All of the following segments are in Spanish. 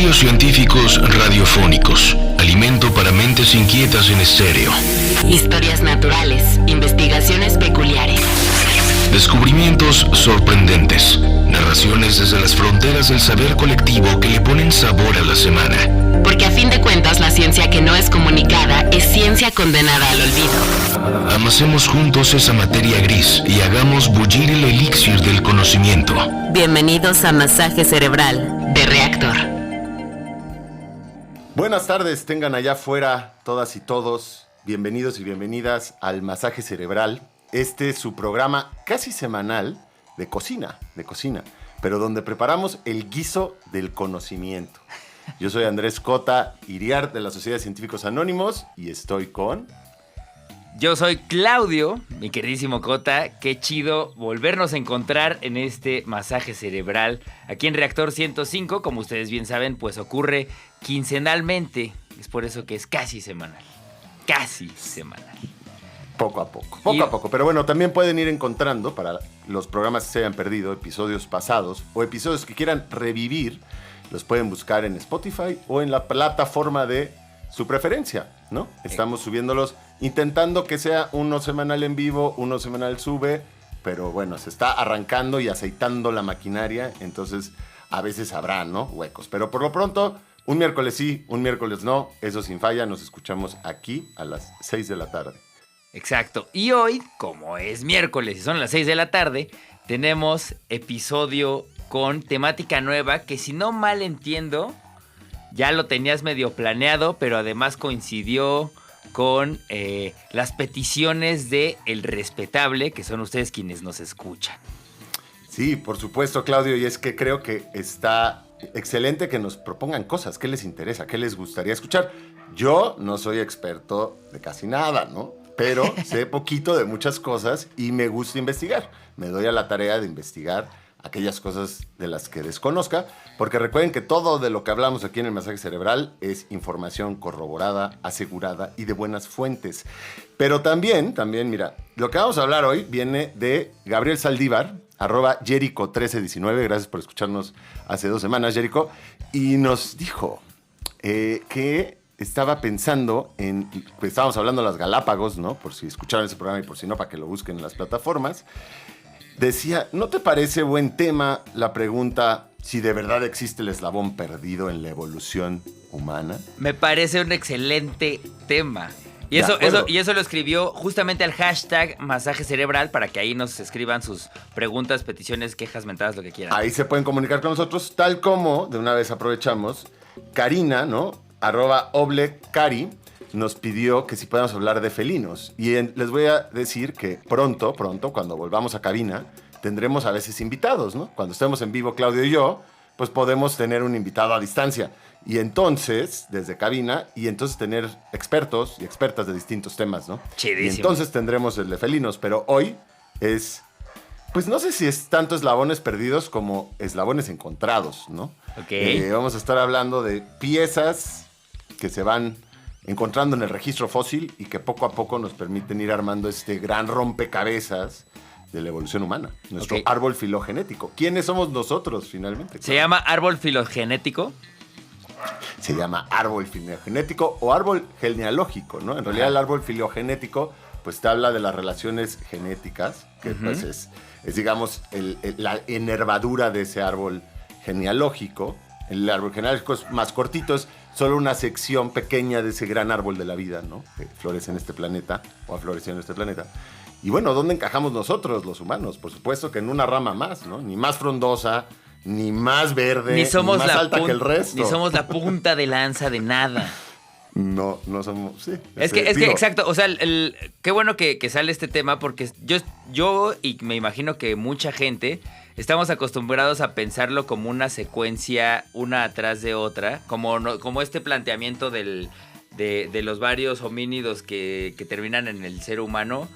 Misterios científicos radiofónicos. Alimento para mentes inquietas en estéreo. Historias naturales. Investigaciones peculiares. Descubrimientos sorprendentes. Narraciones desde las fronteras del saber colectivo que le ponen sabor a la semana. Porque a fin de cuentas la ciencia que no es comunicada es ciencia condenada al olvido. Amasemos juntos esa materia gris y hagamos bullir el elixir del conocimiento. Bienvenidos a Masaje Cerebral de Reactor. Buenas tardes, tengan allá afuera todas y todos. Bienvenidos y bienvenidas al Masaje Cerebral. Este es su programa casi semanal de cocina, pero donde preparamos el guiso del conocimiento. Yo soy Andrés Cota Iriart de la Sociedad de Científicos Anónimos y estoy con... Yo soy Claudio, mi queridísimo Cota. Qué chido volvernos a encontrar en este masaje cerebral aquí en Reactor 105. Como ustedes bien saben, pues ocurre quincenalmente. Es por eso que es casi semanal. Casi semanal. Poco a poco. Pero bueno, también pueden ir encontrando, para los programas que se hayan perdido, episodios pasados o episodios que quieran revivir, los pueden buscar en Spotify o en la plataforma de su preferencia, ¿no? Estamos subiéndolos, intentando que sea uno semanal en vivo, uno semanal sube, pero bueno, se está arrancando y aceitando la maquinaria, entonces a veces habrá, ¿no?, huecos. Pero por lo pronto, un miércoles sí, un miércoles no, eso sin falla, nos escuchamos aquí a las 6 de la tarde. Exacto. Y hoy, como es miércoles y son las 6 de la tarde, tenemos episodio con temática nueva que, si no mal entiendo, ya lo tenías medio planeado, pero además coincidió con las peticiones de El Respetable, que son ustedes quienes nos escuchan. Sí, por supuesto, Claudio, y es que creo que está excelente que nos propongan cosas. ¿Qué les interesa? ¿Qué les gustaría escuchar? Yo no soy experto de casi nada, ¿no? Pero sé poquito de muchas cosas y me gusta investigar. Me doy a la tarea de investigar aquellas cosas de las que desconozca, porque recuerden que todo de lo que hablamos aquí en el Masaje Cerebral es información corroborada, asegurada y de buenas fuentes. Pero también, mira, lo que vamos a hablar hoy viene de Gabriel Saldívar, @Jerico1319, gracias por escucharnos hace 2 semanas, Jerico, y nos dijo que estaba pensando en, pues estábamos hablando de las Galápagos, ¿no? Por si escucharon ese programa y por si no, para que lo busquen en las plataformas. Decía, ¿no te parece buen tema la pregunta si de verdad existe el eslabón perdido en la evolución humana? Me parece un excelente tema. Y eso lo escribió justamente al hashtag Masaje Cerebral, para que ahí nos escriban sus preguntas, peticiones, quejas, mentadas, lo que quieran. Ahí se pueden comunicar con nosotros, tal como, de una vez aprovechamos, Karina, ¿no? @oblecari nos pidió que si podamos hablar de felinos. Y les voy a decir que pronto, cuando volvamos a cabina, tendremos a veces invitados, ¿no? Cuando estemos en vivo, Claudio y yo, pues podemos tener un invitado a distancia. Y entonces, desde cabina, y entonces tener expertos y expertas de distintos temas, ¿no? Chidísimo. Y entonces tendremos el de felinos, pero hoy es, pues no sé si es tanto eslabones perdidos como eslabones encontrados, ¿no? Ok. Vamos a estar hablando de piezas que se van encontrando en el registro fósil y que poco a poco nos permiten ir armando este gran rompecabezas de la evolución humana, nuestro árbol filogenético. ¿Quiénes somos nosotros, finalmente? ¿Se llama árbol filogenético? Se llama árbol filogenético o árbol genealógico, ¿no? En realidad el árbol filogenético pues te habla de las relaciones genéticas, que pues es digamos, la enervadura de ese árbol genealógico. El árbol genealógico es más cortito, es solo una sección pequeña de ese gran árbol de la vida, ¿no? Que florece en este planeta, o ha florecido en este planeta. Y bueno, ¿dónde encajamos nosotros, los humanos? Por supuesto que en una rama más, ¿no? Ni más frondosa, ni más verde, ni más alta que el resto. Ni somos la punta de lanza de nada. No somos, sí. Es que exacto, o sea, qué bueno que sale este tema, porque yo y me imagino que mucha gente estamos acostumbrados a pensarlo como una secuencia una atrás de otra, como este planteamiento de los varios homínidos que terminan en el ser humano,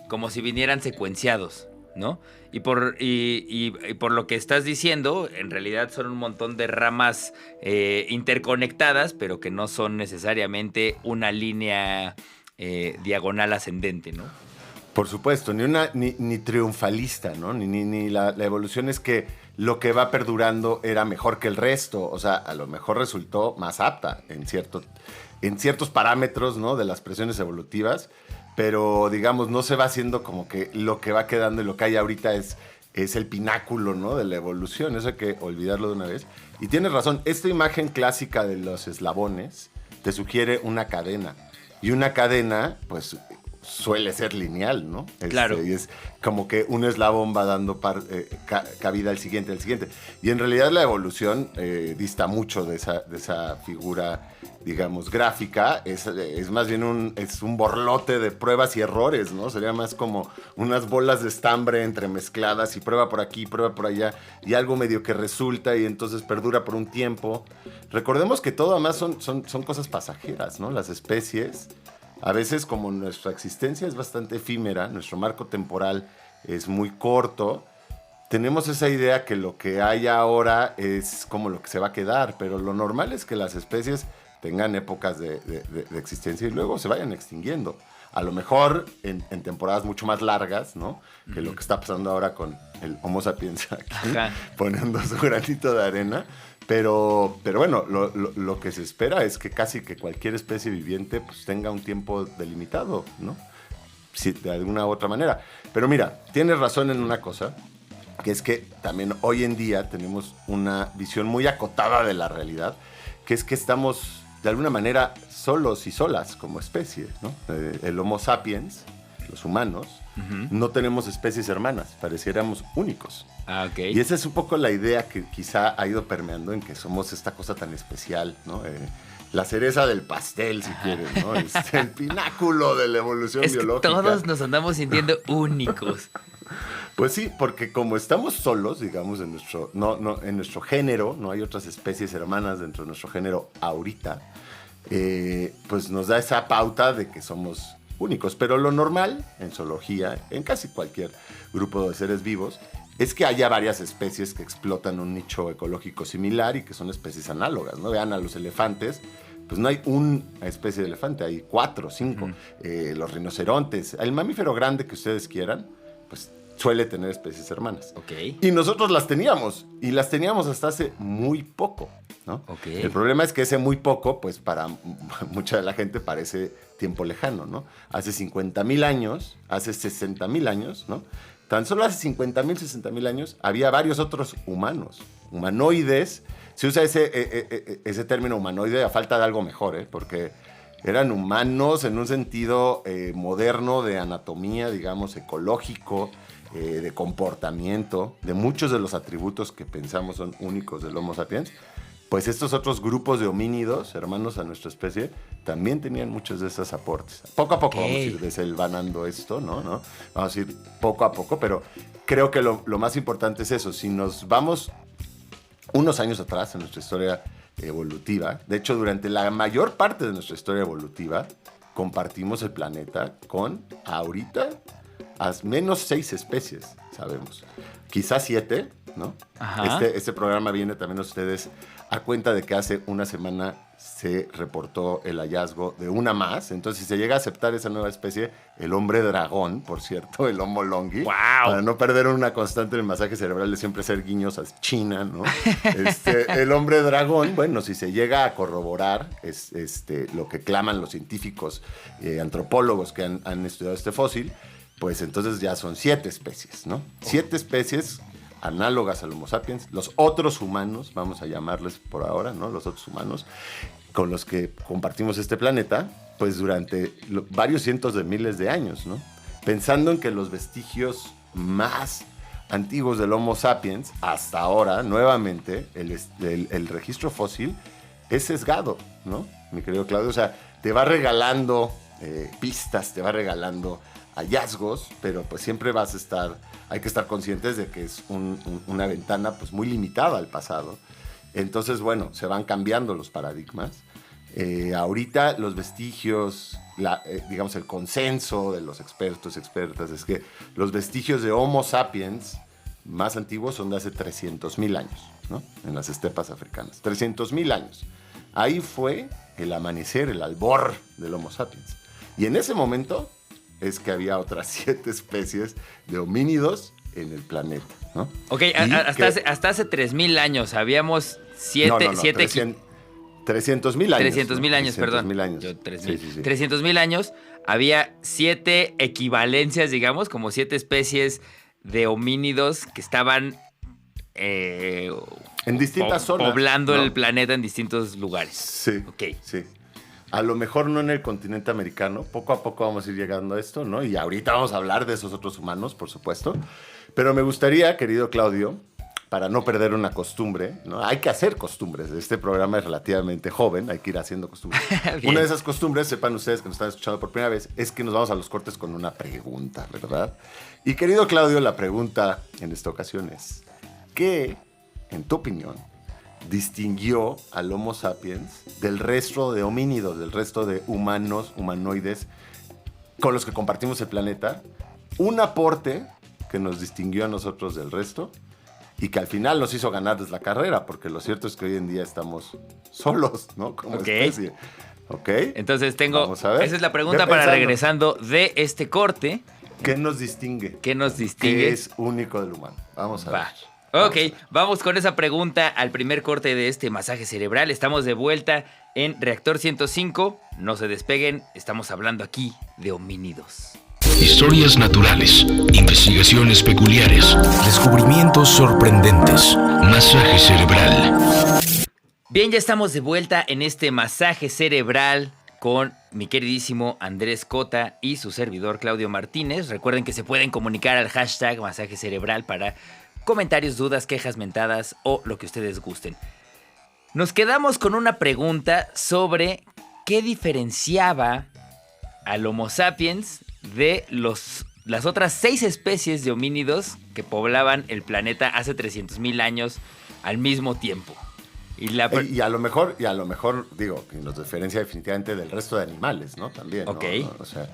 como si vinieran secuenciados, ¿no? Y por lo que estás diciendo, en realidad son un montón de ramas interconectadas, pero que no son necesariamente una línea diagonal ascendente, ¿no? Por supuesto, ni triunfalista, ¿no? Ni la evolución es que lo que va perdurando era mejor que el resto. O sea, a lo mejor resultó más apta en ciertos parámetros, ¿no? De las presiones evolutivas, pero digamos, no se va haciendo como que lo que va quedando y lo que hay ahorita es el pináculo, ¿no? De la evolución. Eso hay que olvidarlo de una vez. Y tienes razón, esta imagen clásica de los eslabones te sugiere una cadena. Y una cadena, pues, suele ser lineal, ¿no? Claro. Y es como que un eslabón va dando cabida al siguiente. Y en realidad la evolución dista mucho de esa figura, digamos, gráfica. Es más bien un borlote de pruebas y errores, ¿no? Sería más como unas bolas de estambre entremezcladas y prueba por aquí, prueba por allá, y algo medio que resulta y entonces perdura por un tiempo. Recordemos que todo además son cosas pasajeras, ¿no? Las especies, a veces como nuestra existencia es bastante efímera, nuestro marco temporal es muy corto, tenemos esa idea que lo que hay ahora es como lo que se va a quedar, pero lo normal es que las especies tengan épocas de existencia y luego se vayan extinguiendo. A lo mejor en temporadas mucho más largas, ¿no? Que lo que está pasando ahora con el Homo sapiens aquí, poniendo su granito de arena. Pero bueno, lo que se espera es que casi que cualquier especie viviente pues, tenga un tiempo delimitado, ¿no? Sí, de alguna u otra manera. Pero mira, tienes razón en una cosa, que es que también hoy en día tenemos una visión muy acotada de la realidad, que es que estamos de alguna manera solos y solas como especie, ¿no? El Homo sapiens, los humanos, no tenemos especies hermanas, pareciéramos únicos. Ah, ok. Y esa es un poco la idea que quizá ha ido permeando en que somos esta cosa tan especial, ¿no? La cereza del pastel, si quieres, ¿no? El pináculo de la evolución biológica. Que todos nos andamos sintiendo únicos. Pues sí, porque como estamos solos, digamos, en nuestro género, no hay otras especies hermanas dentro de nuestro género ahorita, pues nos da esa pauta de que somos únicos. Pero lo normal en zoología, en casi cualquier grupo de seres vivos, es que haya varias especies que explotan un nicho ecológico similar y que son especies análogas, ¿no? Vean a los elefantes, pues no hay una especie de elefante, hay 4 o 5. Los rinocerontes, el mamífero grande que ustedes quieran, pues suele tener especies hermanas. Okay. Y nosotros las teníamos, y las teníamos hasta hace muy poco, ¿no? Okay. El problema es que ese muy poco, pues para mucha de la gente parece tiempo lejano, ¿no? Hace 50,000 años, hace 60,000 años, ¿no? Tan solo hace 50,000, 60,000 años había varios otros humanos, humanoides. Se usa ese término humanoide a falta de algo mejor, porque eran humanos en un sentido moderno de anatomía, digamos, ecológico, de comportamiento, de muchos de los atributos que pensamos son únicos del Homo sapiens. Pues estos otros grupos de homínidos, hermanos a nuestra especie, también tenían muchos de esos aportes. Poco a poco vamos a ir deselvanando esto, ¿no? Vamos a ir poco a poco, pero creo que lo más importante es eso. Si nos vamos unos años atrás en nuestra historia evolutiva, de hecho, durante la mayor parte de nuestra historia evolutiva, compartimos el planeta con, ahorita, al menos 6 especies, sabemos. Quizás 7, ¿no? Este programa viene también a ustedes a cuenta de que hace una semana se reportó el hallazgo de una más. Entonces, si se llega a aceptar esa nueva especie, el hombre dragón, por cierto, el Homo longi, ¡wow! Para no perder una constante en el masaje cerebral de siempre hacer guiños a China, ¿no? El hombre dragón, bueno, si se llega a corroborar es lo que claman los científicos antropólogos que han estudiado este fósil, pues entonces ya son 7 especies, ¿no? 7 especies análogas al Homo sapiens, los otros humanos, vamos a llamarles por ahora, ¿no? Los otros humanos con los que compartimos este planeta, pues durante varios cientos de miles de años, ¿no? Pensando en que los vestigios más antiguos del Homo sapiens, hasta ahora, nuevamente, el registro fósil es sesgado, ¿no? Mi querido Claudio, o sea, te va regalando pistas, te va regalando hallazgos, pero pues siempre hay que estar conscientes de que es una ventana pues muy limitada al pasado. Entonces, bueno, se van cambiando los paradigmas. Ahorita los vestigios, digamos el consenso de los expertos, expertas, es que los vestigios de Homo sapiens más antiguos son de hace 300,000 años, ¿no? En las estepas africanas. 300,000 años. Ahí fue el amanecer, el albor del Homo sapiens. Y en ese momento es que había otras 7 especies de homínidos en el planeta, ¿no? Ok, hasta hace 3,000 años habíamos 300,000 años. 300,000 años, perdón. 300,000 años. Yo, 3,000. Sí. 300,000 años había 7 equivalencias, digamos, como 7 especies de homínidos que estaban en distintas zonas, poblando ¿no? el planeta en distintos lugares. Sí. Ok. Sí. A lo mejor no en el continente americano. Poco a poco vamos a ir llegando a esto, ¿no? Y ahorita vamos a hablar de esos otros humanos, por supuesto. Pero me gustaría, querido Claudio, para no perder una costumbre, ¿no? Hay que hacer costumbres. Este programa es relativamente joven, hay que ir haciendo costumbres. Una de esas costumbres, sepan ustedes que nos están escuchando por primera vez, es que nos vamos a los cortes con una pregunta, ¿verdad? Y querido Claudio, la pregunta en esta ocasión es, ¿qué, en tu opinión, distinguió al Homo sapiens del resto de homínidos, del resto de humanos, humanoides, con los que compartimos el planeta? Un aporte que nos distinguió a nosotros del resto y que al final nos hizo ganar desde la carrera, porque lo cierto es que hoy en día estamos solos, ¿no? Como especie. ¿Ok? Entonces Vamos a ver. esa es la pregunta para regresando de este corte. ¿Qué nos distingue? ¿Qué nos distingue? ¿Qué es único del humano? Vamos a ver. Ok, vamos con esa pregunta al primer corte de este masaje cerebral. Estamos de vuelta en Reactor 105. No se despeguen, estamos hablando aquí de homínidos. Historias naturales, investigaciones peculiares, descubrimientos sorprendentes, masaje cerebral. Bien, ya estamos de vuelta en este masaje cerebral con mi queridísimo Andrés Cota y su servidor Claudio Martínez. Recuerden que se pueden comunicar al hashtag masaje cerebral para comentarios, dudas, quejas, mentadas o lo que ustedes gusten. Nos quedamos con una pregunta sobre qué diferenciaba al Homo sapiens de las otras 6 especies de homínidos que poblaban el planeta hace 300,000 años al mismo tiempo. Y a lo mejor, digo, que nos diferencia definitivamente del resto de animales, ¿no? También, ¿no? Ok. O sea,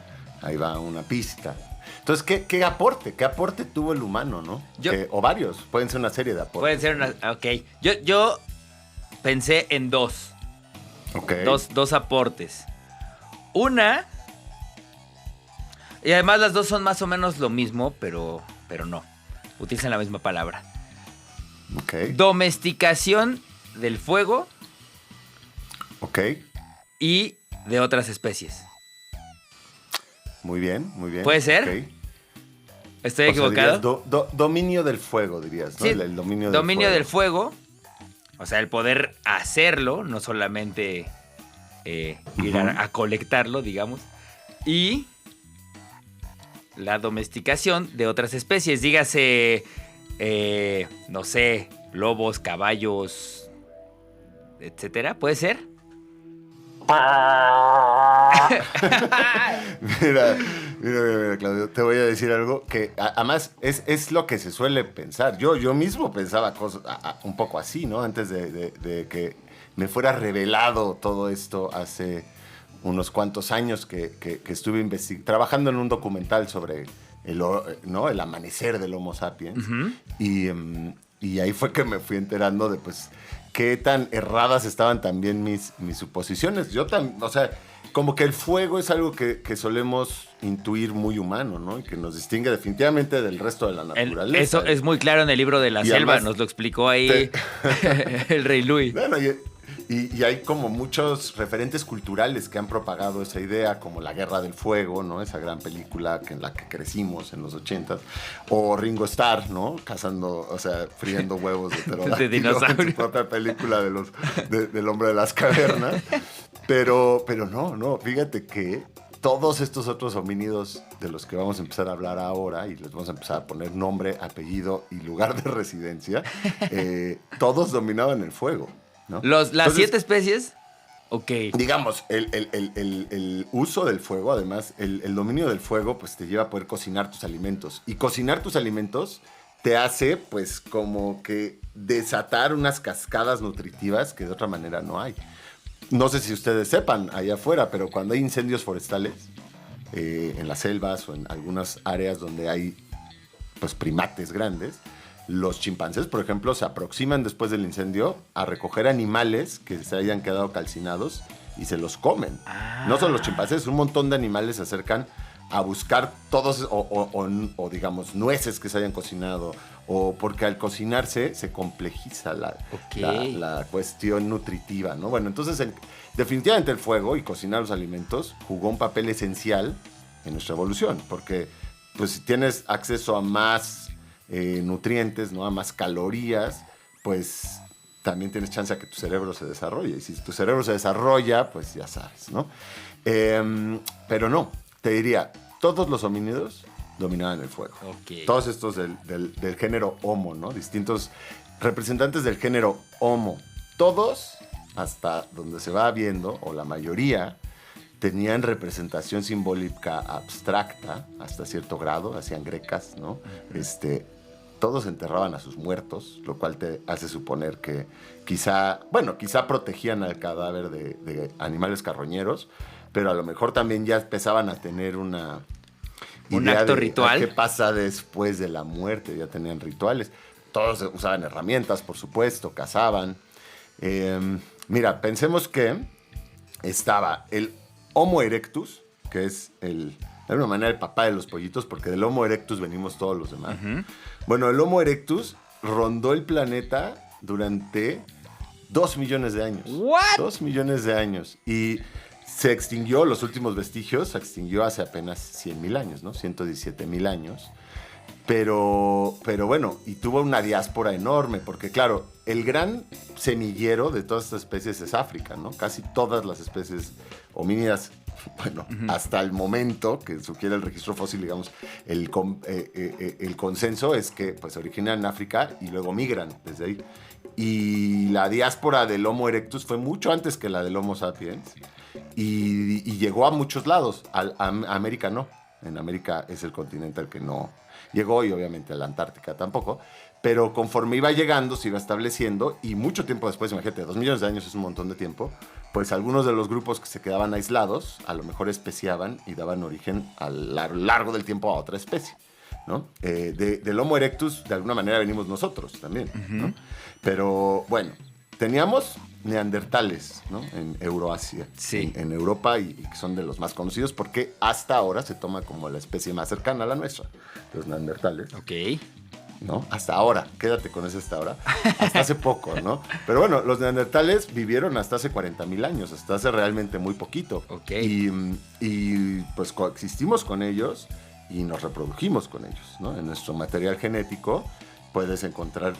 ahí va una pista. Entonces, ¿qué aporte tuvo el humano, no? O varios, pueden ser una serie de aportes. Pueden ser una... Ok, yo pensé en 2. Ok. Dos aportes. Una... Y además las dos son más o menos lo mismo, pero no. Utilizan la misma palabra. Ok. Domesticación del fuego. Ok. Y de otras especies. Muy bien. ¿Puede ser? Okay. ¿Estoy equivocado? Dirías dominio del fuego, dirías, ¿no? Sí, el dominio del fuego. O sea, el poder hacerlo, no solamente ir a colectarlo, digamos. Y la domesticación de otras especies. Dígase, no sé, lobos, caballos, etcétera. ¿Puede ser? Mira, Claudio, te voy a decir algo que además es lo que se suele pensar. Yo mismo pensaba cosas un poco así, ¿no? Antes de que me fuera revelado todo esto hace unos cuantos años que estuve trabajando en un documental sobre el amanecer del Homo sapiens. Uh-huh. Y ahí fue que me fui enterando de, pues, qué tan erradas estaban también mis suposiciones. Yo también, o sea, como que el fuego es algo que solemos intuir muy humano, ¿no? Y que nos distingue definitivamente del resto de la naturaleza. Eso es muy claro en el libro de la selva, además, nos lo explicó ahí el Rey Luis. Bueno, y hay como muchos referentes culturales que han propagado esa idea, como La Guerra del Fuego, ¿no? Esa gran película en la que crecimos en los 80s. O Ringo Starr, ¿no? Friendo huevos de pterodáctilo de dinosaurio. En su propia película del hombre de las cavernas. Pero no, fíjate que todos estos otros homínidos de los que vamos a empezar a hablar ahora, y les vamos a empezar a poner nombre, apellido y lugar de residencia, todos dominaban el fuego, ¿no? Las 7 especies, ok. Digamos, el uso del fuego, además, el dominio del fuego, pues te lleva a poder cocinar tus alimentos. Y cocinar tus alimentos te hace, pues, como que desatar unas cascadas nutritivas que de otra manera no hay. No sé si ustedes sepan allá afuera, pero cuando hay incendios forestales, en las selvas o en algunas áreas donde hay, pues, primates grandes, los chimpancés, por ejemplo, se aproximan después del incendio a recoger animales que se hayan quedado calcinados y se los comen. No solo los chimpancés, un montón de animales se acercan a buscar todos, o digamos, nueces que se hayan cocinado, o porque al cocinarse se complejiza la cuestión nutritiva, ¿no? Bueno, entonces definitivamente el fuego y cocinar los alimentos jugó un papel esencial en nuestra evolución, porque pues si tienes acceso a más nutrientes, ¿no? A más calorías, pues también tienes chance a que tu cerebro se desarrolle. Y si tu cerebro se desarrolla, pues ya sabes, ¿no? Pero no, te diría, todos los homínidos dominaban el fuego. Okay. Todos estos del género Homo, ¿no? Distintos representantes del género Homo. Todos, hasta donde se va viendo, o la mayoría, tenían representación simbólica abstracta hasta cierto grado, hacían grecas, ¿no? Todos enterraban a sus muertos, lo cual te hace suponer que quizá protegían al cadáver de animales carroñeros, pero a lo mejor también ya empezaban a tener un acto ritual. ¿Qué pasa después de la muerte? Ya tenían rituales. Todos usaban herramientas, por supuesto, cazaban. Mira, pensemos que estaba el Homo erectus, que es de alguna manera el papá de los pollitos, porque del Homo erectus venimos todos los demás. Uh-huh. Bueno, el Homo erectus rondó el planeta durante 2 millones de años. ¿What? 2 millones de años. Y se extinguió, los últimos vestigios, se extinguió hace apenas 100,000 años, ¿no? 117,000 años. Pero bueno, y tuvo una diáspora enorme, porque claro, el gran semillero de todas estas especies es África, ¿no? Casi todas las especies homínidas, bueno, uh-huh, hasta el momento que sugiere el registro fósil, digamos, el consenso es que pues se originan en África y luego migran desde ahí. Y la diáspora del Homo erectus fue mucho antes que la del Homo sapiens y llegó a muchos lados. A América no. En América es el continente al que no llegó, y obviamente a la Antártica tampoco, pero conforme iba llegando se iba estableciendo, y mucho tiempo después, imagínate, 2 millones de años es un montón de tiempo, pues algunos de los grupos que se quedaban aislados a lo mejor especiaban y daban origen a lo largo del tiempo a otra especie, ¿no? Del Homo erectus de alguna manera venimos nosotros también, uh-huh, ¿no? Pero bueno, teníamos neandertales, ¿no? En Euroasia, sí, en Europa, y que son de los más conocidos porque hasta ahora se toma como la especie más cercana a la nuestra, los neandertales. Ok. ¿No? Hasta ahora, quédate con ese hasta ahora, hasta hace poco, ¿no? Pero bueno, los neandertales vivieron hasta hace 40,000 años, hasta hace realmente muy poquito. Ok. Y pues coexistimos con ellos y nos reprodujimos con ellos, ¿no? En nuestro material genético puedes encontrar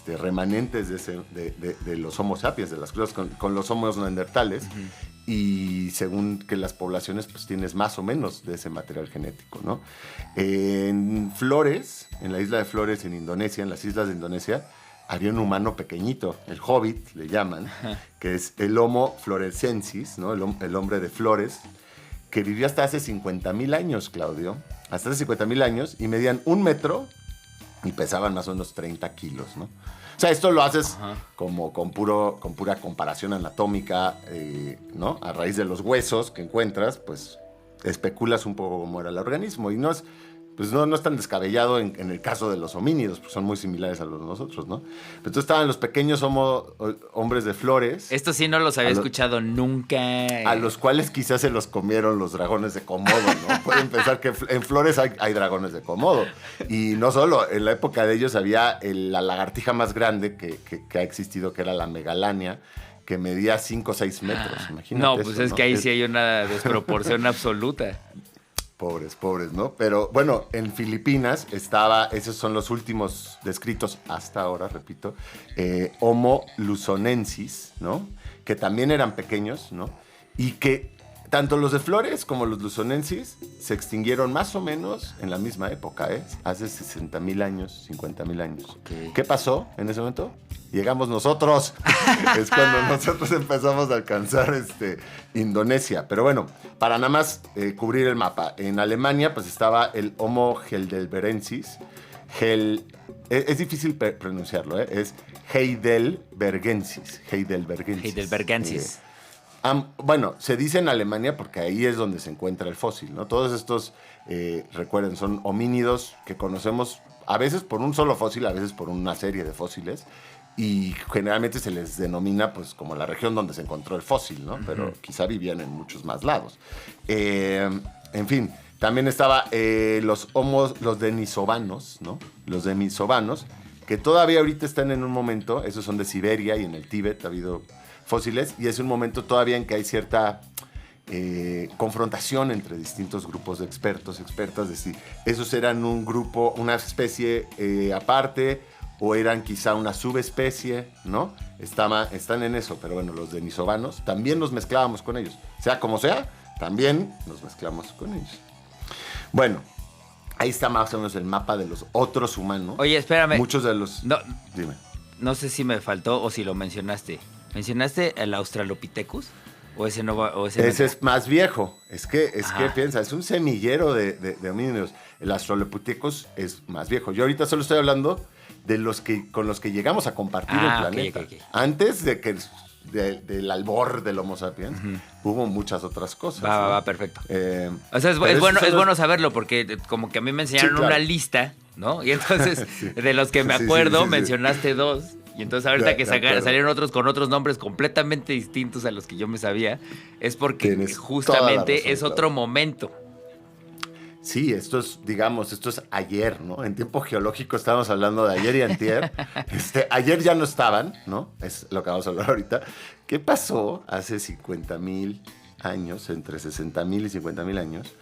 remanentes de los Homo sapiens, de las cosas con los Homos neandertales, uh-huh, y según que las poblaciones, pues tienes más o menos de ese material genético, ¿no? En Flores, en la isla de Flores, en Indonesia, en las islas de Indonesia, había un humano pequeñito, el hobbit le llaman, uh-huh, que es el Homo florescensis, ¿no? El hombre de flores, que vivió hasta hace 50,000 años, Claudio, hasta hace 50,000 años, y medían 1 metro y pesaban más o menos 30 kilos, ¿no? O sea, esto lo haces, uh-huh, como con pura comparación anatómica, ¿no? A raíz de los huesos que encuentras, pues especulas un poco cómo era el organismo, y no es tan descabellado en el caso de los homínidos, pues son muy similares a los de nosotros, ¿no? Pero entonces estaban los pequeños hombres de Flores. Esto sí no los había escuchado nunca. A los cuales quizás se los comieron los dragones de Komodo, ¿no? Pueden pensar que en Flores hay dragones de Komodo. Y no solo, en la época de ellos había la lagartija más grande que ha existido, que era la megalania, que medía 5 o 6 metros, imagínate. No, pues eso, es, ¿no? Que ahí sí hay una desproporción absoluta. Pobres, ¿no? Pero bueno, en Filipinas esos son los últimos descritos hasta ahora, repito, Homo luzonensis, ¿no? Que también eran pequeños, ¿no? Y que tanto los de Flores como los luzonensis se extinguieron más o menos en la misma época, hace 60,000 años, 50,000 años. Okay. ¿Qué pasó en ese momento? Llegamos nosotros. Es cuando nosotros empezamos a alcanzar Indonesia. Pero bueno, para nada más cubrir el mapa. En Alemania pues estaba el Homo heidelbergensis. Es difícil pronunciarlo, es heidelbergensis. Heidelbergensis. Bueno, se dice en Alemania porque ahí es donde se encuentra el fósil, ¿no? Todos estos, recuerden, son homínidos que conocemos a veces por un solo fósil, a veces por una serie de fósiles, y generalmente se les denomina pues como la región donde se encontró el fósil, ¿no? Uh-huh. Pero quizá vivían en muchos más lados. En fin, También estaba los denisovanos, ¿no? Los denisovanos, que todavía ahorita están en un momento, esos son de Siberia y en el Tíbet ha habido fósiles, y es un momento todavía en que hay cierta confrontación entre distintos grupos de expertos, expertas, de si esos eran un grupo, una especie aparte, o eran quizá una subespecie, ¿no? Están en eso, pero bueno, los denisovanos también nos mezclábamos con ellos. Sea como sea, también nos mezclamos con ellos. Bueno, ahí está más o menos el mapa de los otros humanos. Oye, espérame. Muchos de los... No, Dime. no sé si me faltó o si lo mencionaste. ¿Mencionaste el Australopithecus? ¿O ese no va? Ese es más viejo. Es que piensa, es un semillero de homínidos. El Australopithecus es más viejo. Yo ahorita solo estoy hablando de los que con los que llegamos a compartir el planeta. Okay. Antes de que del albor del Homo sapiens, hubo muchas otras cosas. Va, perfecto. O sea, es es bueno saberlo porque como que a mí me enseñaron una lista, ¿no? Y entonces, de los que me acuerdo, mencionaste dos. Y entonces ahorita que salieron otros con otros nombres completamente distintos a los que yo me sabía, es porque justamente es otro momento. Sí, esto es ayer, ¿no? En tiempo geológico estamos hablando de ayer y antier. Ayer ya no estaban, ¿no? Es lo que vamos a hablar ahorita. ¿Qué pasó hace 50,000 años, entre 60,000 y 50,000 años,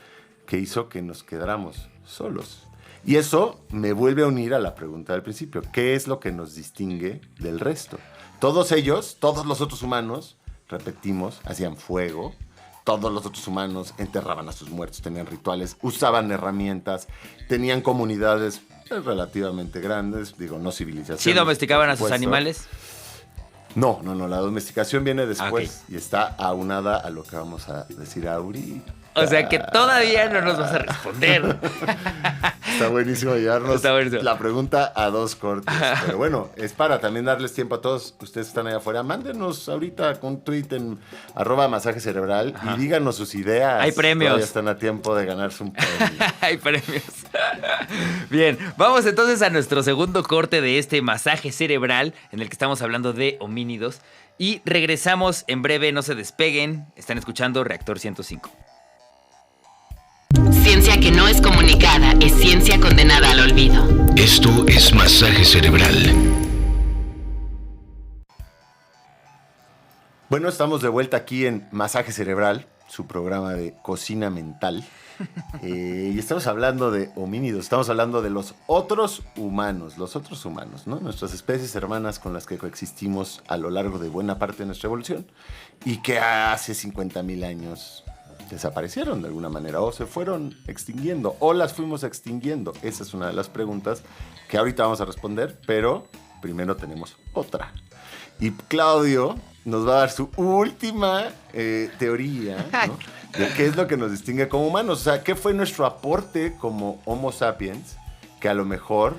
que hizo que nos quedáramos solos? Y eso me vuelve a unir a la pregunta del principio. ¿Qué es lo que nos distingue del resto? Todos ellos, todos los otros humanos, repetimos, hacían fuego. Todos los otros humanos enterraban a sus muertos, tenían rituales, usaban herramientas, tenían comunidades relativamente grandes, no civilizaciones. ¿Sí domesticaban a sus animales? No, la domesticación viene después y está aunada a lo que vamos a decir ahorita. O sea que todavía no nos vas a responder. Está buenísimo llevarnos la pregunta a dos cortes. Pero bueno, es para también darles tiempo a todos ustedes que están allá afuera. Mándenos ahorita con un tweet en @masajecerebral y díganos sus ideas. Hay premios. Todavía están a tiempo de ganarse un premio. Hay premios. Bien, vamos entonces a nuestro segundo corte de este masaje cerebral en el que estamos hablando de homínidos. Y regresamos en breve, no se despeguen. Están escuchando Reactor 105. Ciencia que no es comunicada es ciencia condenada al olvido. Esto es Masaje Cerebral. Bueno, estamos de vuelta aquí en Masaje Cerebral, su programa de cocina mental. Y estamos hablando de homínidos, estamos hablando de los otros humanos, ¿no? Nuestras especies hermanas con las que coexistimos a lo largo de buena parte de nuestra evolución y que hace 50,000 años desaparecieron de alguna manera o se fueron extinguiendo o las fuimos extinguiendo. Esa es una de las preguntas que ahorita vamos a responder, pero primero tenemos otra. Y Claudio nos va a dar su última teoría, ¿no? De qué es lo que nos distingue como humanos. O sea, ¿qué fue nuestro aporte como Homo sapiens que a lo mejor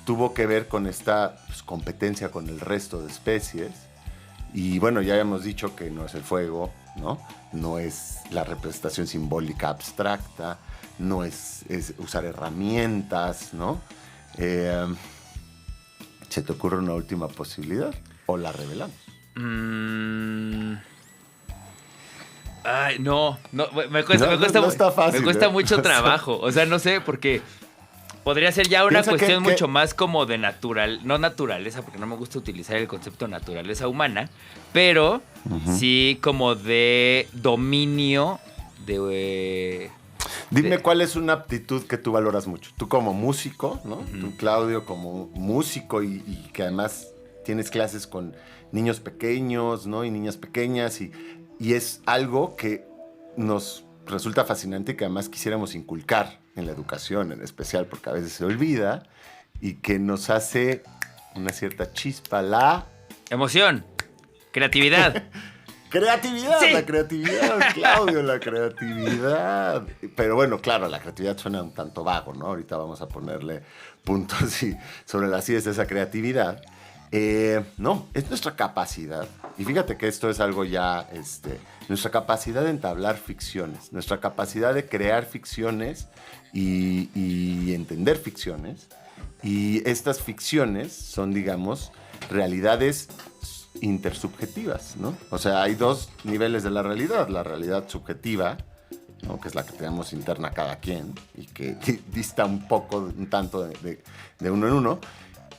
tuvo que ver con esta competencia con el resto de especies? Y bueno, ya habíamos dicho que no es el fuego, ¿no? No es la representación simbólica abstracta, no es usar herramientas, ¿no? ¿Se te ocurre una última posibilidad o la revelamos? Ay, no, me cuesta fácil, me cuesta mucho trabajo. O sea, no sé, porque podría ser ya una cuestión mucho más como de no naturaleza, porque no me gusta utilizar el concepto naturaleza humana, pero sí como de dominio de... Dime cuál es una aptitud que tú valoras mucho. Tú como músico, ¿no? Tú, Claudio, como músico y que además tienes clases con niños pequeños, ¿no? Y niñas pequeñas y es algo que nos resulta fascinante y que además quisiéramos inculcar en la educación en especial, porque a veces se olvida y que nos hace una cierta chispa, la... emoción, creatividad. ¡Creatividad! Sí. La creatividad, Claudio, la creatividad. Pero bueno, claro, la creatividad suena un tanto vago, ¿no? Ahorita vamos a ponerle puntos sobre las ideas de esa creatividad. No, es nuestra capacidad. Y fíjate que esto es algo ya, nuestra capacidad de entablar ficciones, nuestra capacidad de crear ficciones y entender ficciones. Y estas ficciones son, digamos, realidades intersubjetivas, ¿no? O sea, hay dos niveles de la realidad subjetiva, ¿no? Que es la que tenemos interna cada quien y que dista un tanto de uno en uno,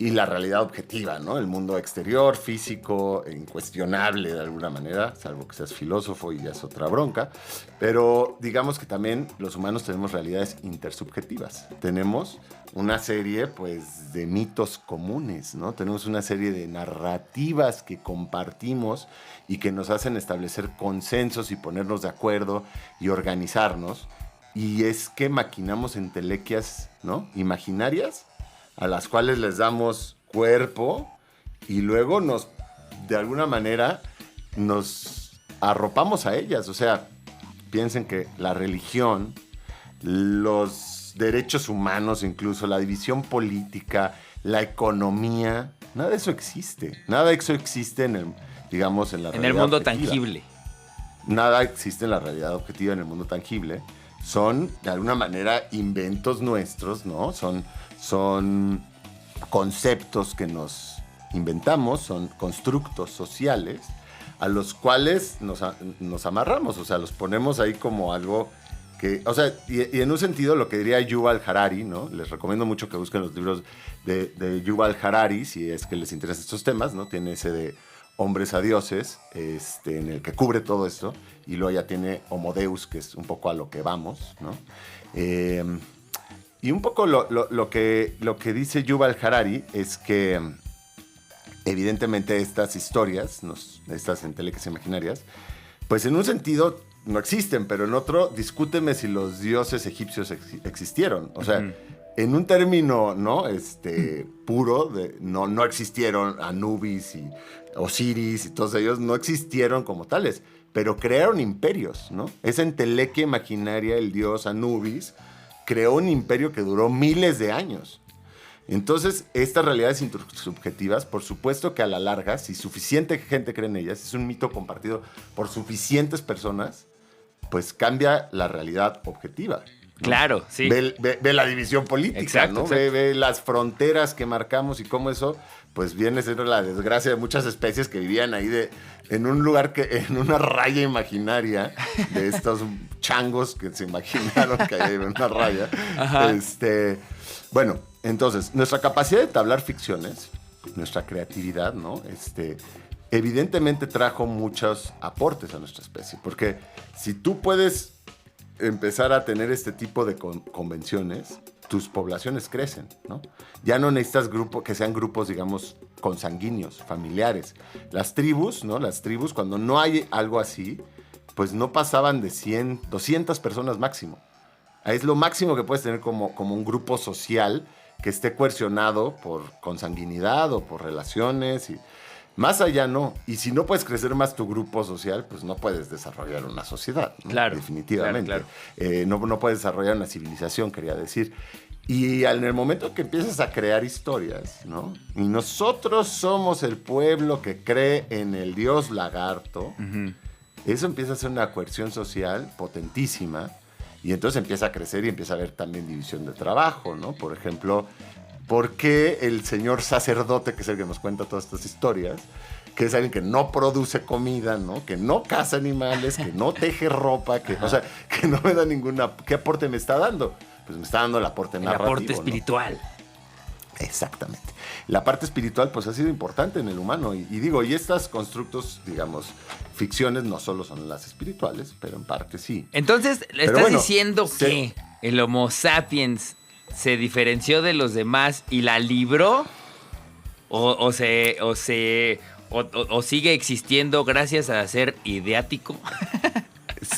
y la realidad objetiva, ¿no? El mundo exterior, físico, incuestionable de alguna manera, salvo que seas filósofo y ya es otra bronca. Pero digamos que también los humanos tenemos realidades intersubjetivas. Tenemos una serie, pues, de mitos comunes, ¿no? Tenemos una serie de narrativas que compartimos y que nos hacen establecer consensos y ponernos de acuerdo y organizarnos. Y es que maquinamos entelequias, ¿no? Imaginarias, a las cuales les damos cuerpo y luego de alguna manera, nos arropamos a ellas. O sea, piensen que la religión, los derechos humanos, incluso la división política, la economía, nada de eso existe. Nada de eso existe en la realidad En el mundo objetiva. tangible. Nada existe en la realidad objetiva, en el mundo tangible. Son, de alguna manera, inventos nuestros, ¿no? Son conceptos que nos inventamos, son constructos sociales a los cuales nos amarramos, o sea, los ponemos ahí como algo que, o sea, y en un sentido lo que diría Yuval Harari, ¿no? Les recomiendo mucho que busquen los libros de Yuval Harari, si es que les interesan estos temas, ¿no? Tiene ese de Hombres a Dioses, en el que cubre todo esto, y luego ya tiene Homo Deus, que es un poco a lo que vamos, ¿no? Y un poco lo que dice Yuval Harari es que evidentemente estas historias, estas entelequias imaginarias, pues en un sentido no existen, pero en otro, discúteme si los dioses egipcios existieron. O sea, en un término, ¿no? Puro, no existieron Anubis y Osiris y todos ellos, no existieron como tales, pero crearon imperios, ¿no? Esa entelequia imaginaria, el dios Anubis, creó un imperio que duró miles de años. Entonces, estas realidades intersubjetivas, por supuesto que a la larga, si suficiente gente cree en ellas, es un mito compartido por suficientes personas, pues cambia la realidad objetiva, ¿no? Claro, sí. Ve la división política, Exacto, ¿no? exacto. Ve las fronteras que marcamos y cómo eso, pues viene siendo la desgracia de muchas especies que vivían ahí en un lugar en una raya imaginaria de estos changos que se imaginaron que hay una raya. Ajá. Bueno, entonces, nuestra capacidad de entablar ficciones, nuestra creatividad, ¿no? Evidentemente trajo muchos aportes a nuestra especie, porque si tú puedes empezar a tener este tipo de convenciones, tus poblaciones crecen, ¿no? Ya no necesitas que sean grupos, digamos, consanguíneos, familiares. Las tribus, ¿no? Las tribus, cuando no hay algo así, pues no pasaban de 100, 200 personas máximo. Es lo máximo que puedes tener como un grupo social que esté coercionado por consanguinidad o por relaciones. Y más allá no. Y si no puedes crecer más tu grupo social, pues no puedes desarrollar una sociedad, ¿no? Claro. Definitivamente. Claro. No puedes desarrollar una civilización, quería decir. Y en el momento que empiezas a crear historias, ¿no? Y nosotros somos el pueblo que cree en el dios lagarto, eso empieza a ser una coerción social potentísima. Y entonces empieza a crecer y empieza a haber también división de trabajo, ¿no? Por ejemplo, ¿por qué el señor sacerdote, que es el que nos cuenta todas estas historias, que es alguien que no produce comida, ¿no? Que no caza animales, que no teje ropa, o sea, que no me da ninguna... ¿Qué aporte me está dando? Pues me está dando el aporte narrativo, aporte espiritual. ¿no? Exactamente. La parte espiritual, pues, ha sido importante en el humano. Y estos constructos, digamos, ficciones, no solo son las espirituales, pero en parte sí. Entonces, ¿estás diciendo que el Homo sapiens se diferenció de los demás y la libró? ¿O sigue existiendo gracias a ser ideático?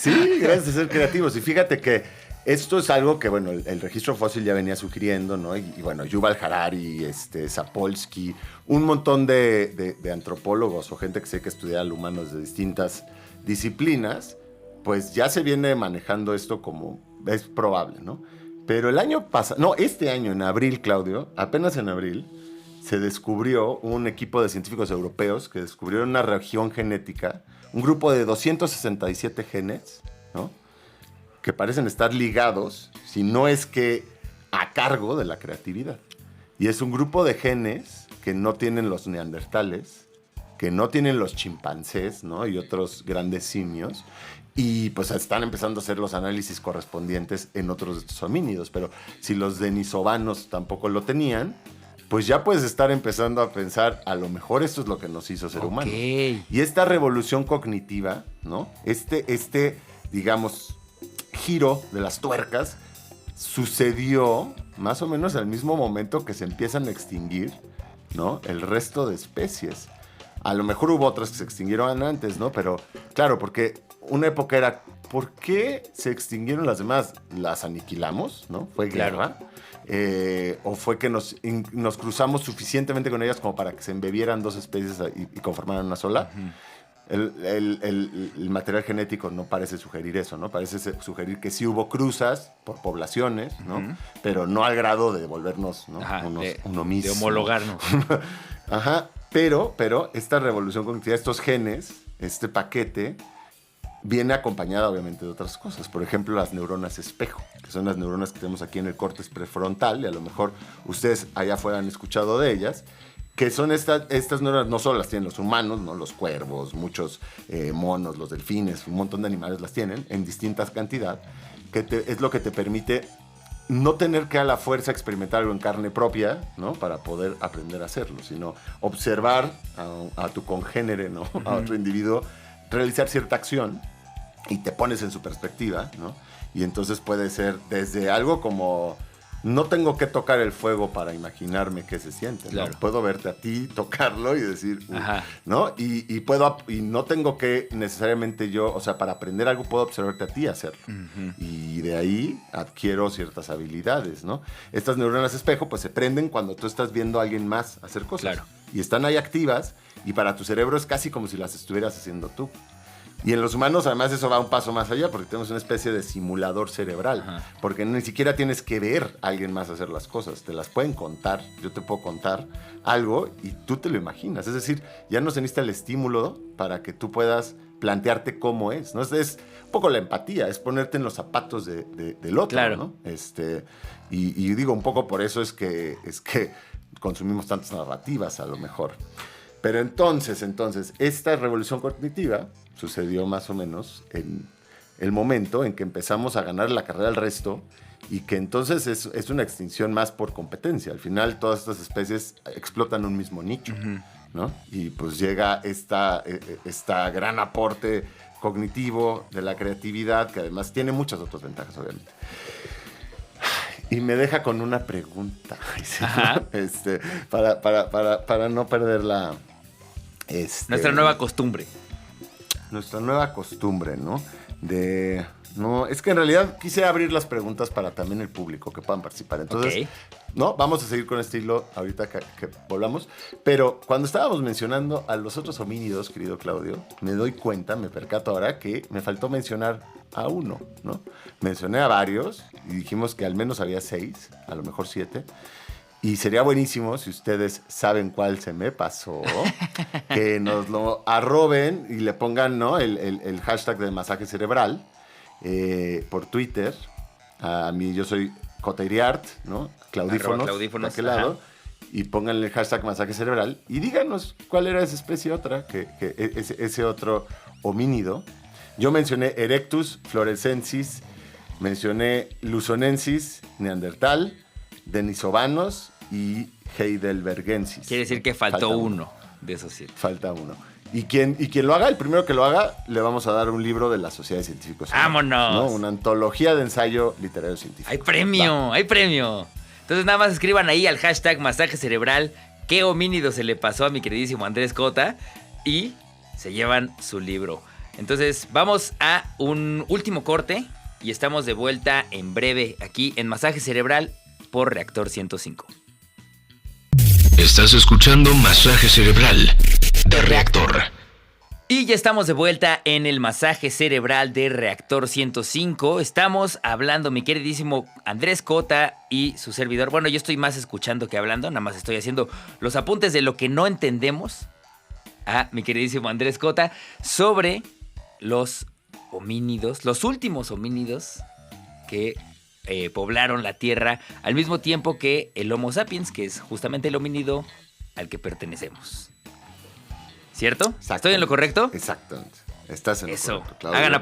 Sí, gracias a ser creativos. Y fíjate que esto es algo que, bueno, el registro fósil ya venía sugiriendo, ¿no? Y bueno, Yuval Harari, Sapolsky, un montón de antropólogos o gente que sé que estudia al humano de distintas disciplinas, pues ya se viene manejando esto como es probable, ¿no? Pero el año pasado, no, este año, en abril, Claudio, apenas en abril, se descubrió un equipo de científicos europeos que descubrieron una región genética, un grupo de 267 genes, ¿no? Que parecen estar ligados, si no es que a cargo de la creatividad. Y es un grupo de genes que no tienen los neandertales, que no tienen los chimpancés, ¿no? Y otros grandes simios, Y pues están empezando a hacer los análisis correspondientes en otros de estos homínidos. Pero si los denisovanos tampoco lo tenían, pues ya puedes estar empezando a pensar, a lo mejor esto es lo que nos hizo ser humanos. Y esta revolución cognitiva, ¿no? Digamos, giro de las tuercas sucedió más o menos al mismo momento que se empiezan a extinguir, ¿no? El resto de especies. A lo mejor hubo otras que se extinguieron antes, ¿no? Pero claro, porque una época era, ¿por qué se extinguieron las demás? ¿Las aniquilamos? ¿No? ¿Fue guerra? ¿O fue que nos cruzamos suficientemente con ellas como para que se embebieran dos especies y conformaran una sola? El material genético no parece sugerir eso, ¿no? Parece sugerir que sí hubo cruzas por poblaciones, ¿no? Pero no al grado de volvernos, ¿no? Uno mismo. De homologarnos. Ajá. Pero esta revolución cognitiva, estos genes, este paquete, viene acompañada obviamente de otras cosas. Por ejemplo, las neuronas espejo, que son las neuronas que tenemos aquí en el córtex prefrontal, y a lo mejor ustedes allá afuera han escuchado de ellas, que son estas neuronas, no solo las tienen los humanos, ¿no? Los cuervos, muchos monos, los delfines, un montón de animales las tienen en distintas cantidades, que es lo que te permite no tener que a la fuerza experimentar algo en carne propia, ¿no? Para poder aprender a hacerlo, sino observar a tu congénere, ¿no? A otro individuo, realizar cierta acción y te pones en su perspectiva, ¿no? Y entonces puede ser desde algo como, no tengo que tocar el fuego para imaginarme qué se siente, ¿no? Claro. Puedo verte a ti, tocarlo y decir, ¿no? Y no tengo que necesariamente yo, o sea, para aprender algo puedo observarte a ti hacerlo. Y de ahí adquiero ciertas habilidades, ¿no? Estas neuronas espejo pues se prenden cuando tú estás viendo a alguien más hacer cosas. Claro. Y están ahí activas y para tu cerebro es casi como si las estuvieras haciendo tú. Y en los humanos, además, eso va un paso más allá, porque tenemos una especie de simulador cerebral. Porque ni siquiera tienes que ver a alguien más hacer las cosas. Te las pueden contar. Yo te puedo contar algo y tú te lo imaginas. Es decir, ya no se necesita el estímulo para que tú puedas plantearte cómo es, ¿no? Es un poco la empatía, es ponerte en los zapatos del otro, claro, ¿no? Y digo, un poco por eso es que consumimos tantas narrativas, a lo mejor. Pero entonces, esta revolución cognitiva sucedió más o menos en el momento en que empezamos a ganar la carrera al resto y que entonces es una extinción más por competencia. Al final, todas estas especies explotan un mismo nicho, ¿no? Y pues llega esta gran aporte cognitivo de la creatividad, que además tiene muchas otras ventajas, obviamente. Y me deja con una pregunta, ¿sí? Para no perder la... Nuestra nueva costumbre. Nuestra nueva costumbre, ¿no? No, es que en realidad quise abrir las preguntas para también el público que puedan participar. Entonces, no, vamos a seguir con este hilo ahorita que volvamos. Pero cuando estábamos mencionando a los otros homínidos, querido Claudio, me percato ahora que me faltó mencionar a uno, ¿no? Mencioné a varios y dijimos que al menos había 6, a lo mejor 7. Y sería buenísimo, si ustedes saben cuál se me pasó, que nos lo arroben y le pongan, ¿no? el hashtag de masaje cerebral por Twitter. A mí yo soy Coteiriart, ¿no? Claudífonos, de aquel lado. Y pónganle el hashtag masaje cerebral y díganos cuál era esa especie otra, ese otro homínido. Yo mencioné Erectus florescensis, mencioné Luzonensis, Neandertal, Denisovanos y Heidelbergensis. Quiere decir que faltó uno de esos 7. Falta uno. Y quien lo haga, el primero que lo haga, le vamos a dar un libro de la Sociedad de Científicos. ¡Vámonos! ¿No? Una antología de ensayo literario científico. ¡Hay premio! ¡Hay premio! Entonces nada más escriban ahí al hashtag masaje cerebral qué homínido se le pasó a mi queridísimo Andrés Cota y se llevan su libro. Entonces vamos a un último corte y estamos de vuelta en breve aquí en Masaje Cerebral por Reactor 105. Estás escuchando Masaje Cerebral de Reactor. Y ya estamos de vuelta en el Masaje Cerebral de Reactor 105. Estamos hablando, mi queridísimo Andrés Cota y su servidor. Bueno, yo estoy más escuchando que hablando, nada más estoy haciendo los apuntes de lo que no entendemos a mi queridísimo Andrés Cota sobre los homínidos, los últimos homínidos que poblaron la Tierra al mismo tiempo que el Homo sapiens, que es justamente el homínido al que pertenecemos. ¿Cierto? ¿Estoy en lo correcto? Exactamente. Estás en lo Eso. correcto, Claudio. Hagan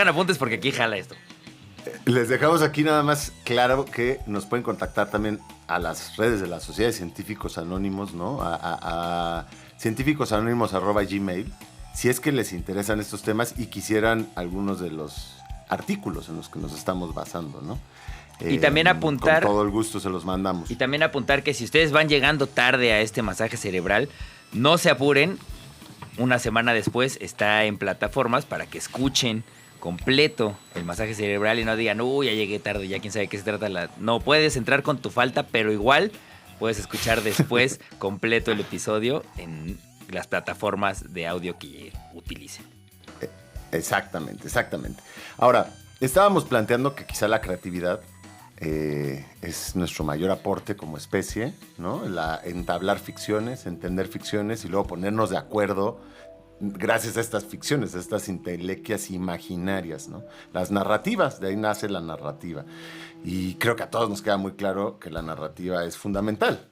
apuntes porque aquí jala esto. Les dejamos aquí nada más claro que nos pueden contactar también a las redes de la Sociedad de Científicos Anónimos, ¿no? A científicosanónimos@gmail, si es que les interesan estos temas y quisieran algunos de los artículos en los que nos estamos basando, ¿no? Y también apuntar... Con todo el gusto se los mandamos. Y también apuntar que si ustedes van llegando tarde a este masaje cerebral, no se apuren. Una semana después está en plataformas para que escuchen completo el masaje cerebral y no digan, uy, ya llegué tarde, ya quién sabe de qué se trata. No, puedes entrar con tu falta, pero igual puedes escuchar después completo el episodio en las plataformas de audio que utilicen. Exactamente. Ahora, estábamos planteando que quizá la creatividad es nuestro mayor aporte como especie, ¿no? Entablar ficciones, entender ficciones y luego ponernos de acuerdo gracias a estas ficciones, a estas intelequias imaginarias, ¿no? Las narrativas, de ahí nace la narrativa. Y creo que a todos nos queda muy claro que la narrativa es fundamental.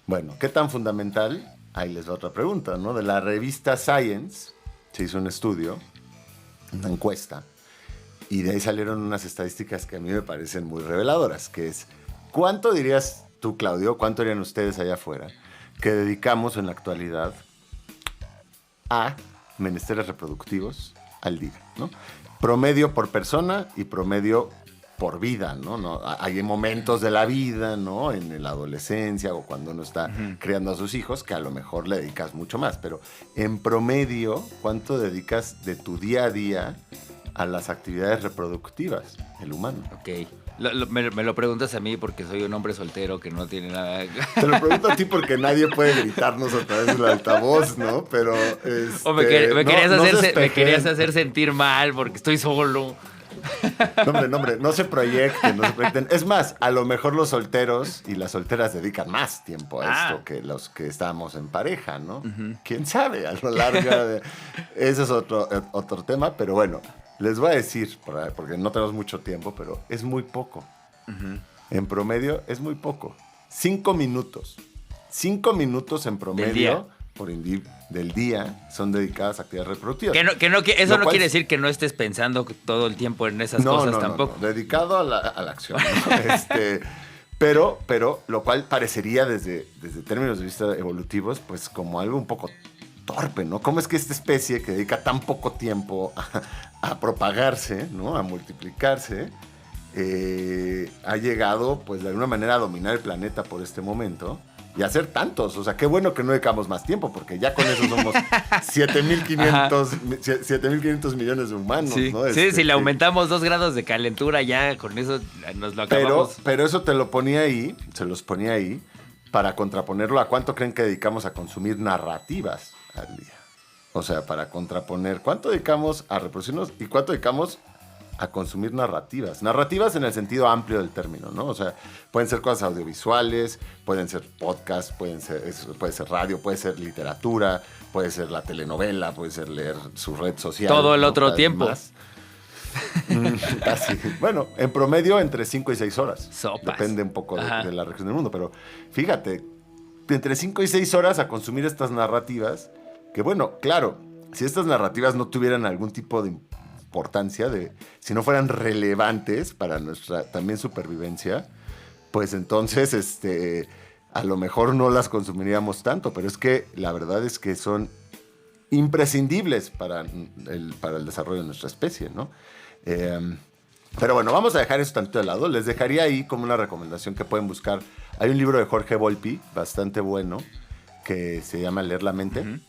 Bueno, ¿qué tan fundamental? Ahí les va otra pregunta, ¿no? De la revista Science se hizo un estudio, una encuesta, y de ahí salieron unas estadísticas que a mí me parecen muy reveladoras, que es, ¿cuánto dirías tú, Claudio, cuánto dirían ustedes allá afuera, que dedicamos en la actualidad a menesteres reproductivos al día, ¿no? Promedio por persona y promedio por vida, ¿no? Hay momentos de la vida, ¿no? En la adolescencia o cuando uno está criando a sus hijos que a lo mejor le dedicas mucho más, pero en promedio, ¿cuánto dedicas de tu día a día a las actividades reproductivas, el humano? Ok. Me lo preguntas a mí porque soy un hombre soltero que no tiene nada... Te lo pregunto a ti porque nadie puede gritarnos a través del altavoz, ¿no? Pero... O me querías hacer sentir mal porque estoy solo. No, hombre, no se proyecten. Es más, a lo mejor los solteros y las solteras dedican más tiempo a esto que los que estamos en pareja, ¿no? Uh-huh. ¿Quién sabe? A lo largo de... Ese es otro tema, pero bueno, les voy a decir, porque no tenemos mucho tiempo, pero es muy poco. Uh-huh. En promedio es muy poco. 5 minutos. 5 minutos en promedio del día son dedicadas a actividades reproductivas. Eso no quiere decir que no estés pensando todo el tiempo en esas cosas tampoco. No. Dedicado a la acción, ¿no? Pero lo cual parecería desde términos de vista evolutivos, pues como algo un poco torpe, ¿no? ¿Cómo es que esta especie que dedica tan poco tiempo a propagarse, ¿no? A multiplicarse, ha llegado, pues de alguna manera, a dominar el planeta por este momento? Y hacer tantos, o sea, qué bueno que no dedicamos más tiempo, porque ya con eso somos 7,500 millones de humanos, sí, ¿no? Sí, si le aumentamos 2 grados de calentura, ya con eso nos lo acabamos. Pero eso se los ponía ahí, para contraponerlo a cuánto creen que dedicamos a consumir narrativas al día. O sea, para contraponer cuánto dedicamos a reproducirnos y cuánto dedicamos a consumir narrativas. Narrativas en el sentido amplio del término, ¿no? O sea, pueden ser cosas audiovisuales, pueden ser podcasts, puede ser radio, puede ser literatura, puede ser la telenovela, puede ser leer su red social. Todo el otro tiempo. Casi. Bueno, en promedio entre 5 y 6 horas. Sopas. Depende un poco de la región del mundo, pero fíjate, entre 5 y 6 horas a consumir estas narrativas, que bueno, claro, si estas narrativas no tuvieran algún tipo de importancia, si no fueran relevantes para nuestra también supervivencia, pues entonces a lo mejor no las consumiríamos tanto, pero es que la verdad es que son imprescindibles para el desarrollo de nuestra especie, ¿no? Pero bueno, vamos a dejar eso tantito de lado. Les dejaría ahí como una recomendación que pueden buscar. Hay un libro de Jorge Volpi, bastante bueno, que se llama Leer la mente, uh-huh,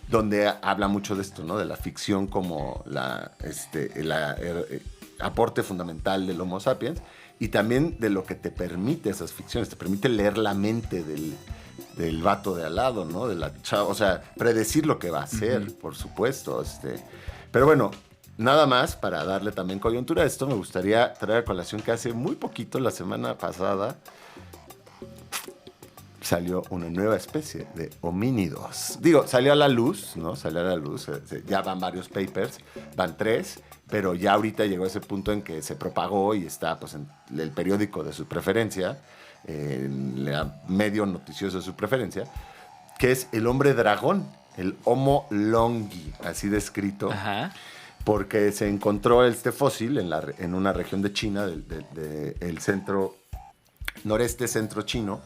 donde habla mucho de esto, ¿no? De la ficción como el aporte fundamental del Homo sapiens, y también de lo que te permite esas ficciones. Te permite leer la mente del vato de al lado, ¿no? O sea, predecir lo que va a hacer, uh-huh, por supuesto. Pero bueno, nada más para darle también coyuntura a esto, me gustaría traer a colación que hace muy poquito, la semana pasada, salió una nueva especie de homínidos. Digo, salió a la luz, ¿no? Ya van varios papers, van 3, pero ya ahorita llegó a ese punto en que se propagó y está pues en el periódico de su preferencia, en el medio noticioso de su preferencia, que es el hombre dragón, el Homo longi así descrito, Ajá. porque se encontró este fósil en una región de China, del centro, noreste centro chino,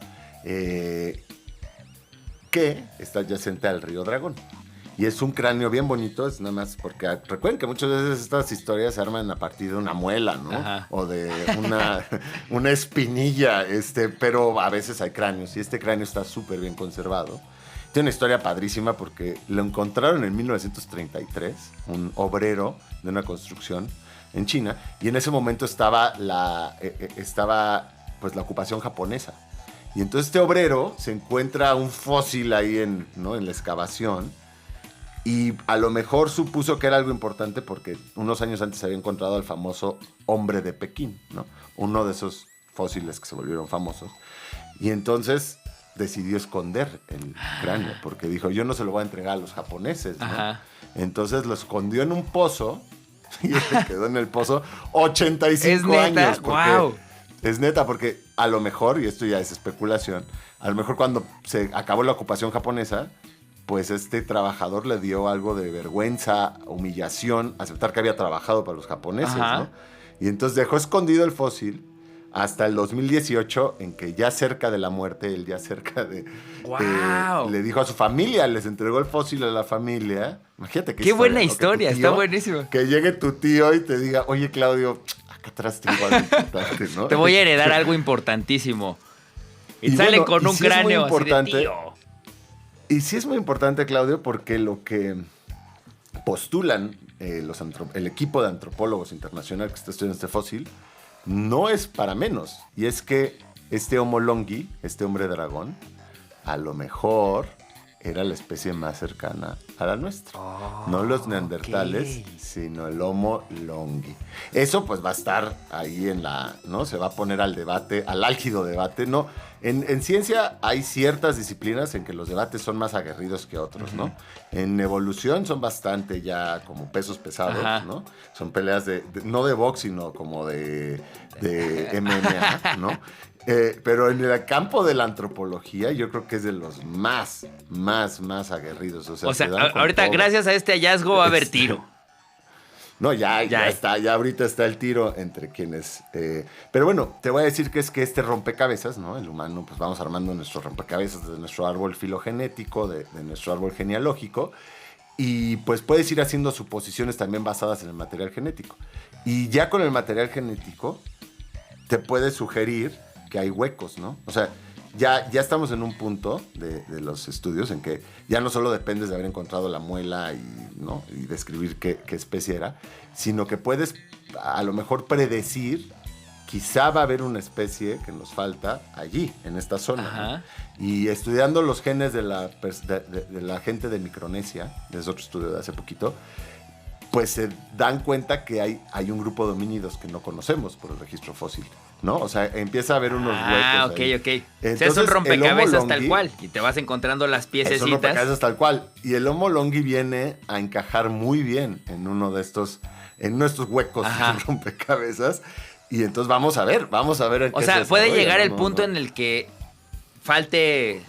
que está adyacente al río Dragón. Y es un cráneo bien bonito, es nada más porque recuerden que muchas veces estas historias se arman a partir de una muela, ¿no? Ajá. O de una espinilla, pero a veces hay cráneos y este cráneo está súper bien conservado. Tiene una historia padrísima porque lo encontraron en 1933, un obrero de una construcción en China, y en ese momento estaba pues la ocupación japonesa. Y entonces este obrero se encuentra un fósil ahí en la excavación. Y a lo mejor supuso que era algo importante porque unos años antes había encontrado al famoso hombre de Pekín, ¿no? Uno de esos fósiles que se volvieron famosos. Y entonces decidió esconder el cráneo porque dijo, yo no se lo voy a entregar a los japoneses, ¿no? Ajá. Entonces lo escondió en un pozo y se quedó en el pozo 85 ¿Es neta? años. ¡Guau! Es neta porque a lo mejor, y esto ya es especulación, a lo mejor cuando se acabó la ocupación japonesa, pues este trabajador le dio algo de vergüenza, humillación, aceptar que había trabajado para los japoneses, Ajá. ¿no? Y entonces dejó escondido el fósil hasta el 2018, en que ya cerca de la muerte, él ya cerca de... ¡Guau! le dijo a su familia, les entregó el fósil a la familia. Imagínate Qué buena historia, Que tu está tío- buenísimo. Que llegue tu tío y te diga, oye, Claudio, acá atrás tengo algo importante, ¿no? Te voy a heredar algo importantísimo. Y, Y salen bueno, con y un sí es muy cráneo así de importante. tío. Y sí es muy importante, Claudio, porque lo que postulan el equipo de antropólogos internacional que está estudiando este fósil no es para menos. Y es que este Homo longi, este hombre dragón, a lo mejor era la especie más cercana a la nuestra. No los neandertales, ok. sino el Homo longi. Eso pues va a estar ahí ¿no? Se va a poner al debate, al álgido debate, ¿no? En ciencia hay ciertas disciplinas en que los debates son más aguerridos que otros, ¿no? En evolución son bastante ya como pesos pesados, Ajá. ¿no? Son peleas no de box, sino como de MMA, ¿no? Pero en el campo de la antropología yo creo que es de los más aguerridos. O sea, se dan con ahorita todo. gracias a este hallazgo va a haber tiro. No, ya está, ya ahorita está el tiro entre quienes... pero bueno, te voy a decir que es que este rompecabezas, ¿no? El humano, pues vamos armando nuestro rompecabezas de nuestro árbol filogenético, de nuestro árbol genealógico, y pues puedes ir haciendo suposiciones también basadas en el material genético. Y ya con el material genético te puede sugerir que hay huecos, ¿no? O sea, ya estamos en un punto de los estudios en que ya no solo dependes de haber encontrado la muela y describir qué especie era, sino que puedes a lo mejor predecir, quizá va a haber una especie que nos falta allí, en esta zona. Ajá. ¿No? Y estudiando los genes de la gente de Micronesia, es otro estudio de hace poquito, pues se dan cuenta que hay un grupo de homínidos que no conocemos por el registro fósil, ¿no? O sea, empieza a haber unos huecos Ok, ahí. ok. O sea, es Entonces, un rompecabezas el Homo tal longi cual. Y te vas encontrando las Es un piececitas. rompecabezas tal cual. Y el Homo longi viene a encajar muy bien en uno de estos huecos Ajá. del rompecabezas. Y entonces vamos a ver en O qué sea, se puede desarrolla, llegar ¿no? el punto en el que falte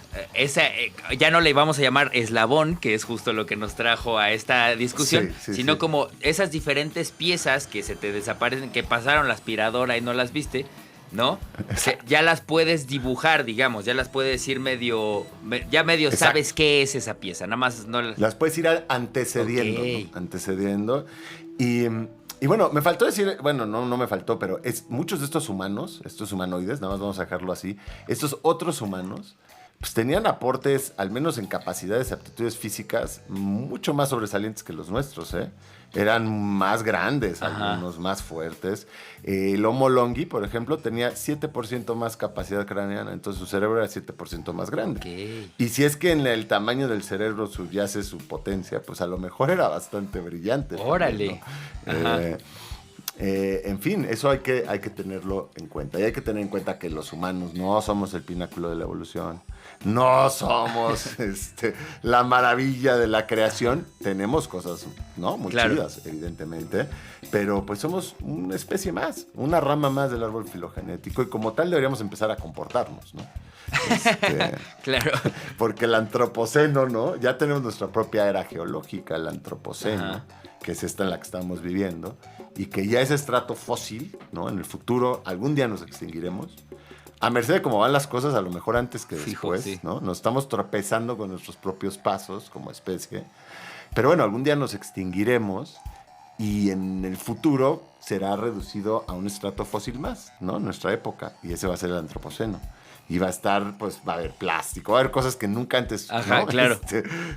ya no le vamos a llamar eslabón, que es justo lo que nos trajo a esta discusión, Sí, sino sí. como esas diferentes piezas que se te desaparecen, que pasaron la aspiradora y no las viste, ¿no? Que ya las puedes dibujar, digamos, ya las puedes ir medio Exacto. sabes qué es esa pieza, nada más no Las puedes ir antecediendo, Ok. ¿no? Antecediendo. Y bueno, me faltó decir, bueno, no me faltó, pero muchos de estos humanos, estos humanoides, nada más vamos a dejarlo así, estos otros humanos, pues tenían aportes, al menos en capacidades y aptitudes físicas, mucho más sobresalientes que los nuestros, ¿eh? Eran más grandes, Ajá. algunos más fuertes. El Homo longi, por ejemplo, tenía 7% más capacidad craneana, entonces su cerebro era 7% más grande. Ok. Y si es que en el tamaño del cerebro subyace su potencia, pues a lo mejor era bastante brillante. Órale. también, ¿no? Ajá. En fin, eso hay que tenerlo en cuenta. Y hay que tener en cuenta que los humanos no somos el pináculo de la evolución. No somos la maravilla de la creación. Tenemos cosas, ¿no? Muy Claro. chidas, evidentemente. Pero pues somos una especie más, una rama más del árbol filogenético. Y como tal deberíamos empezar a comportarnos, ¿no? Claro. Porque el antropoceno, ¿no? Ya tenemos nuestra propia era geológica, el antropoceno, Ajá. que es esta en la que estamos viviendo, y que ya es estrato fósil, ¿no? En el futuro, algún día nos extinguiremos. A merced de cómo van las cosas, a lo mejor antes que Fijo, después, sí. ¿no? Nos estamos tropezando con nuestros propios pasos como especie. Pero bueno, algún día nos extinguiremos y en el futuro será reducido a un estrato fósil más, ¿no? Nuestra época. Y ese va a ser el antropoceno. Y va a estar, pues, va a haber plástico, va a haber cosas que nunca antes, Ajá, ¿no? clay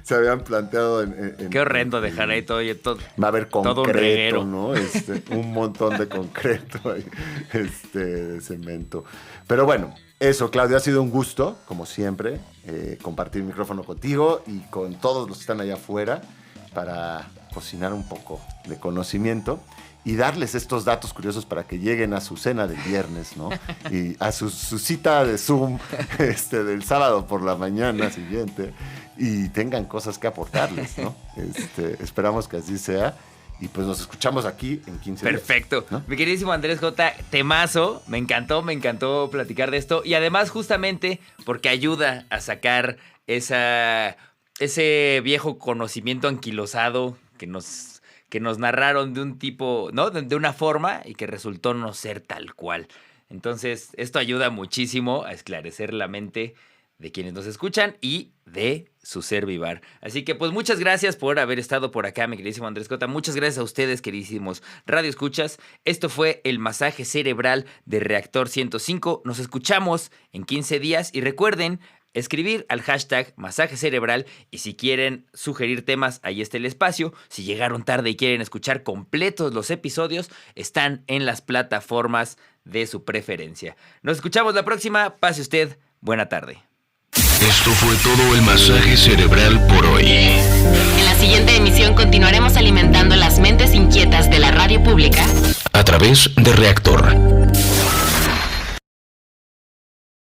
Se habían planteado Qué horrendo dejar ahí todo. Va a haber todo un reguero. concreto, ¿no? Un montón de concreto ahí, de cemento. Pero bueno, eso, Claudio, ha sido un gusto, como siempre, compartir el micrófono contigo y con todos los que están allá afuera para cocinar un poco de conocimiento y darles estos datos curiosos para que lleguen a su cena del viernes, ¿no? Y a su cita de Zoom del sábado por la mañana siguiente y tengan cosas que aportarles, ¿no? Esperamos que así sea. Y pues nos escuchamos aquí en 15 días. Perfecto. ¿No? Mi queridísimo Andrés J, temazo. Me encantó platicar de esto. Y además, justamente, porque ayuda a sacar ese viejo conocimiento anquilosado que nos narraron de un tipo, ¿no? De una forma y que resultó no ser tal cual. Entonces, esto ayuda muchísimo a esclarecer la mente de quienes nos escuchan y de su ser vivar. Así que pues muchas gracias por haber estado por acá, mi queridísimo Andrés Cota. Muchas gracias a ustedes, queridísimos Radio Escuchas. Esto fue el masaje cerebral de Reactor 105. Nos escuchamos en 15 días y recuerden escribir al hashtag masaje cerebral y si quieren sugerir temas, ahí está el espacio. Si llegaron tarde y quieren escuchar completos los episodios, están en las plataformas de su preferencia. Nos escuchamos la próxima. Pase usted. Buena tarde. Esto fue todo el masaje cerebral por hoy. En la siguiente emisión continuaremos alimentando las mentes inquietas de la radio pública A través de Reactor